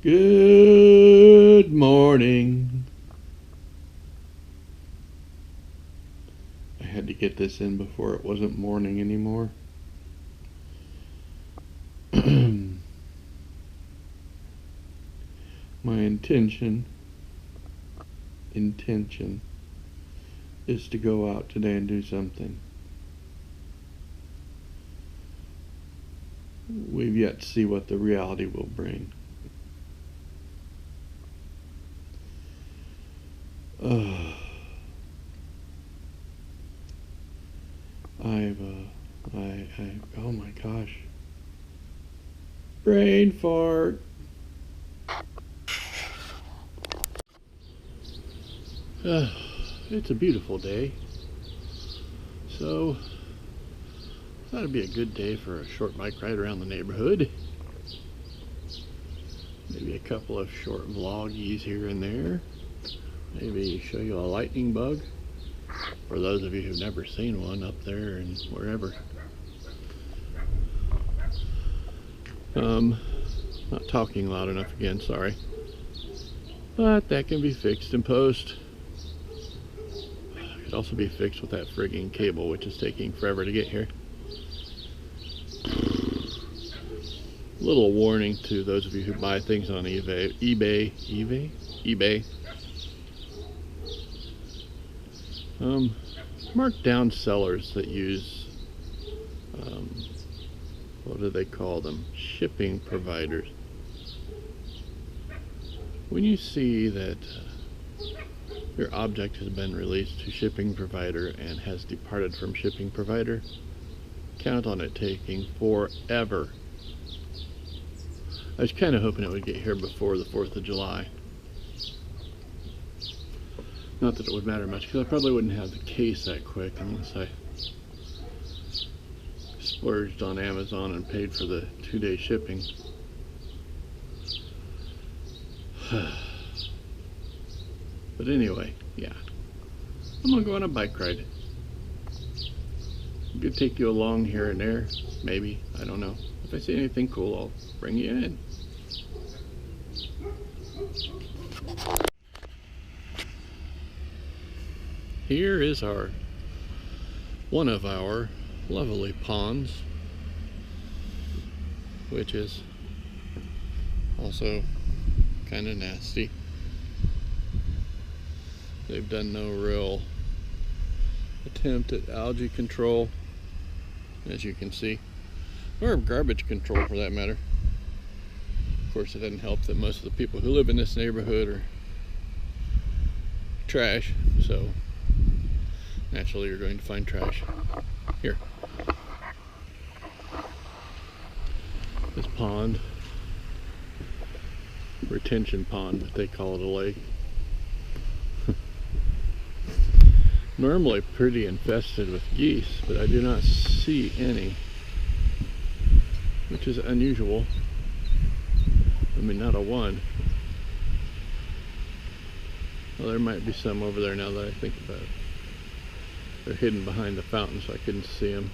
Good morning. I had to get this in before it wasn't morning anymore. My intention is to go out today and do something. We've yet to see what the reality will bring. Oh my gosh. Brain fart. It's a beautiful day. So, thought it'd be a good day for a short bike ride around the neighborhood. Maybe a couple of short vloggies here and there. Maybe show you a lightning bug. For those of you who've never seen one up there and wherever. Not talking loud enough again, sorry. But that can be fixed in post. It could also be fixed with that frigging cable, which is taking forever to get here. Little warning to those of you who buy things on eBay. Mark down sellers that use what do they call them? Shipping providers. When you see that your object has been released to shipping provider and has departed from shipping provider, count on it taking forever. I was kind of hoping it would get here before the 4th of July. Not that it would matter much, because I probably wouldn't have the case that quick unless I splurged on Amazon and paid for the 2-day shipping. But anyway, yeah. I'm gonna go on a bike ride. I'm gonna take you along here and there, maybe, I don't know. If I see anything cool, I'll bring you in. Here is one of our lovely ponds, which is also kind of nasty. They've done no real attempt at algae control, as you can see, or garbage control for that matter. Of course, it doesn't help that most of the people who live in this neighborhood are trash, so naturally you're going to find trash here. This pond, retention pond, but they call it a lake. Normally pretty infested with geese, but I do not see any, which is unusual. I mean, not a one. Well, there might be some over there now that I think about it. They're hidden behind the fountain, so I couldn't see them.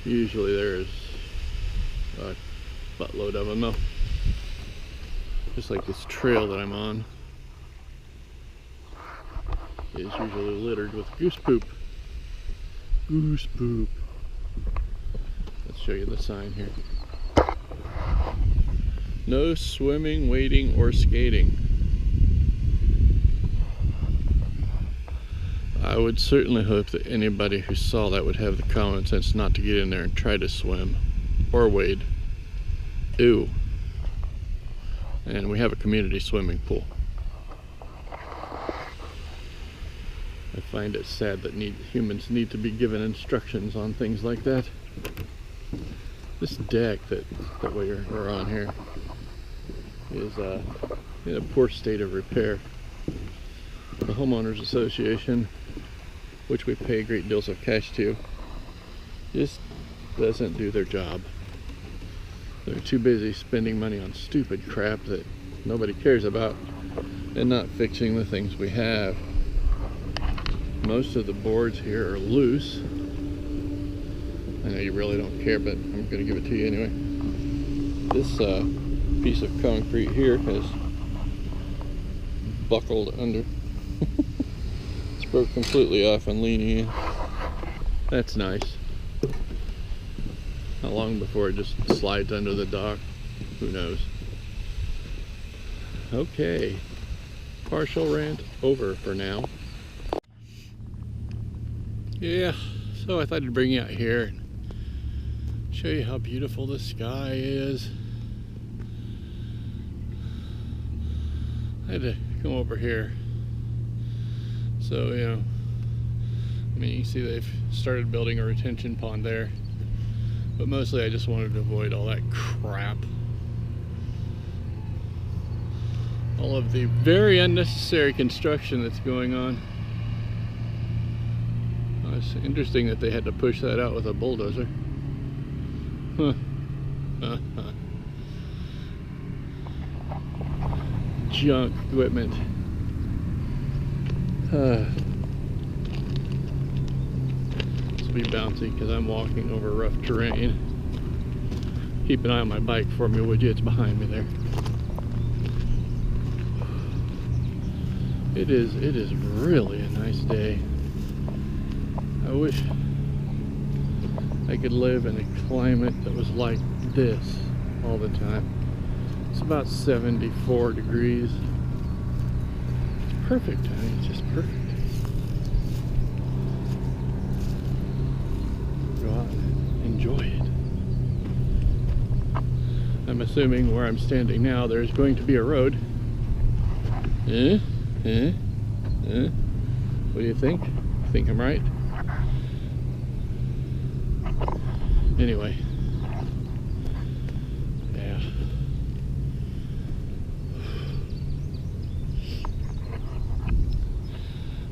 Usually there's a buttload of them, though. Just like this trail that I'm on is usually littered with goose poop. Goose poop. Let's show you the sign here. No swimming, wading, or skating. I would certainly hope that anybody who saw that would have the common sense not to get in there and try to swim or wade. Ew. And we have a community swimming pool. I find it sad that humans need to be given instructions on things like that. This deck that we're on here is in a poor state of repair. The homeowners association, which we pay great deals of cash to, just doesn't do their job. They're too busy spending money on stupid crap that nobody cares about and not fixing the things we have. Most of the boards here are loose. I know you really don't care, but I'm going to give it to you anyway. This piece of concrete here has buckled under. It's broke completely off and leaning in. That's nice. How long before it just slides under the dock? Who knows? Okay. Partial rant over for now. Yeah, so I thought I'd bring you out here and show you how beautiful the sky is. I had to come over here. So, you know, I mean, you can see they've started building a retention pond there. But mostly I just wanted to avoid all that crap. All of the very unnecessary construction that's going on. It's interesting that they had to push that out with a bulldozer. Huh. Junk equipment. This will be bouncy because I'm walking over rough terrain. Keep an eye on my bike for me, would you? It's behind me there. It is really a nice day. I wish I could live in a climate that was like this all the time. It's about 74 degrees. It's perfect. I mean, it's just perfect. Go out and enjoy it. I'm assuming where I'm standing now, there's going to be a road. What do you think? You think I'm right? Anyway, yeah.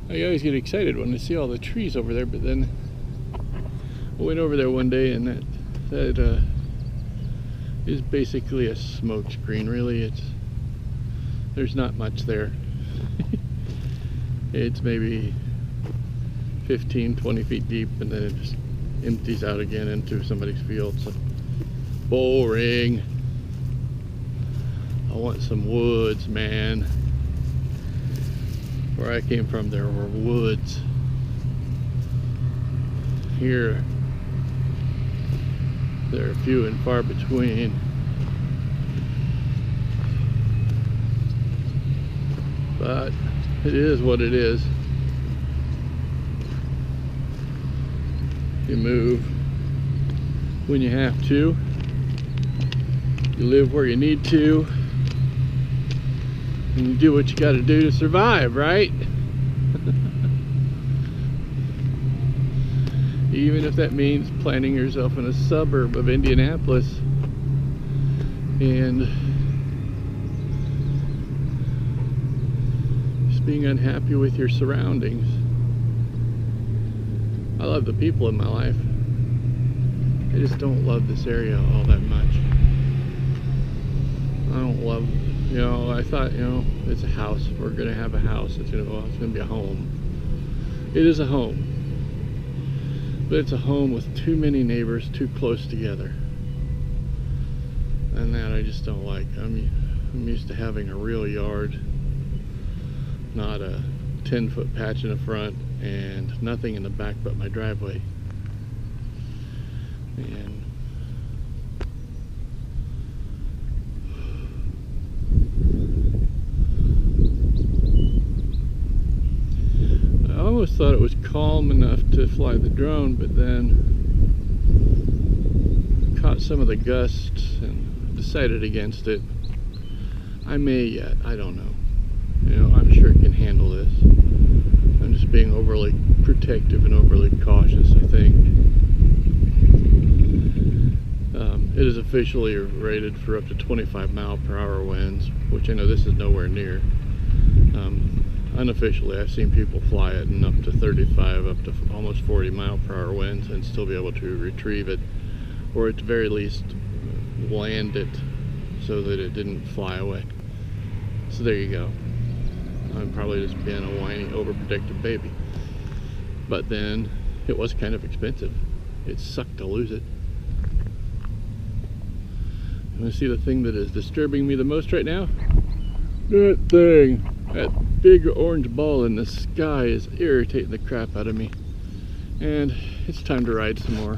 I always get excited when I see all the trees over there, but then I went over there one day and that is basically a smoke screen. Really, there's not much there. It's maybe 15-20 feet deep, and then it just empties out again into somebody's field. So boring. I want some woods, man. Where I came from, there were woods. Here, they're few and far between. But it is what it is. You move when you have to. You live where you need to. And you do what you got to do to survive, right? Even if that means planting yourself in a suburb of Indianapolis and just being unhappy with your surroundings. I love the people in my life. I just don't love this area all that much. I don't love, you know, I thought, you know, it's a house. We're gonna have a house. It's gonna be a home. It is a home. But it's a home with too many neighbors too close together. And that I just don't like. I'm used to having a real yard, not a 10-foot patch in the front and nothing in the back but my driveway. And I almost thought it was calm enough to fly the drone, but then caught some of the gusts and decided against it. I may yet, I don't know. You know, I'm sure it can handle this. I'm just being overly protective and overly cautious, I think. It is officially rated for up to 25 mile/hour winds, which I know this is nowhere near. Unofficially, I've seen people fly it in up to 35, up to almost 40 mile/hour winds and still be able to retrieve it, or at the very least land it so that it didn't fly away. So there you go. I'm probably just being a whiny, overprotective baby. But then, it was kind of expensive. It sucked to lose it. You want to see the thing that is disturbing me the most right now? That thing, that big orange ball in the sky is irritating the crap out of me. And it's time to ride some more.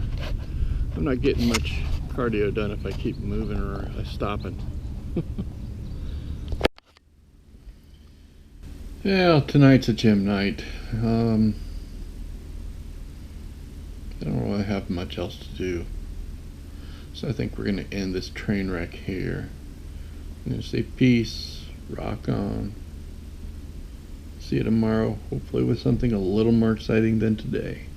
I'm not getting much cardio done if I keep moving or stopping. Yeah, tonight's a gym night. I don't really have much else to do. So I think we're going to end this train wreck here. I'm going to say peace, rock on. See you tomorrow, hopefully with something a little more exciting than today.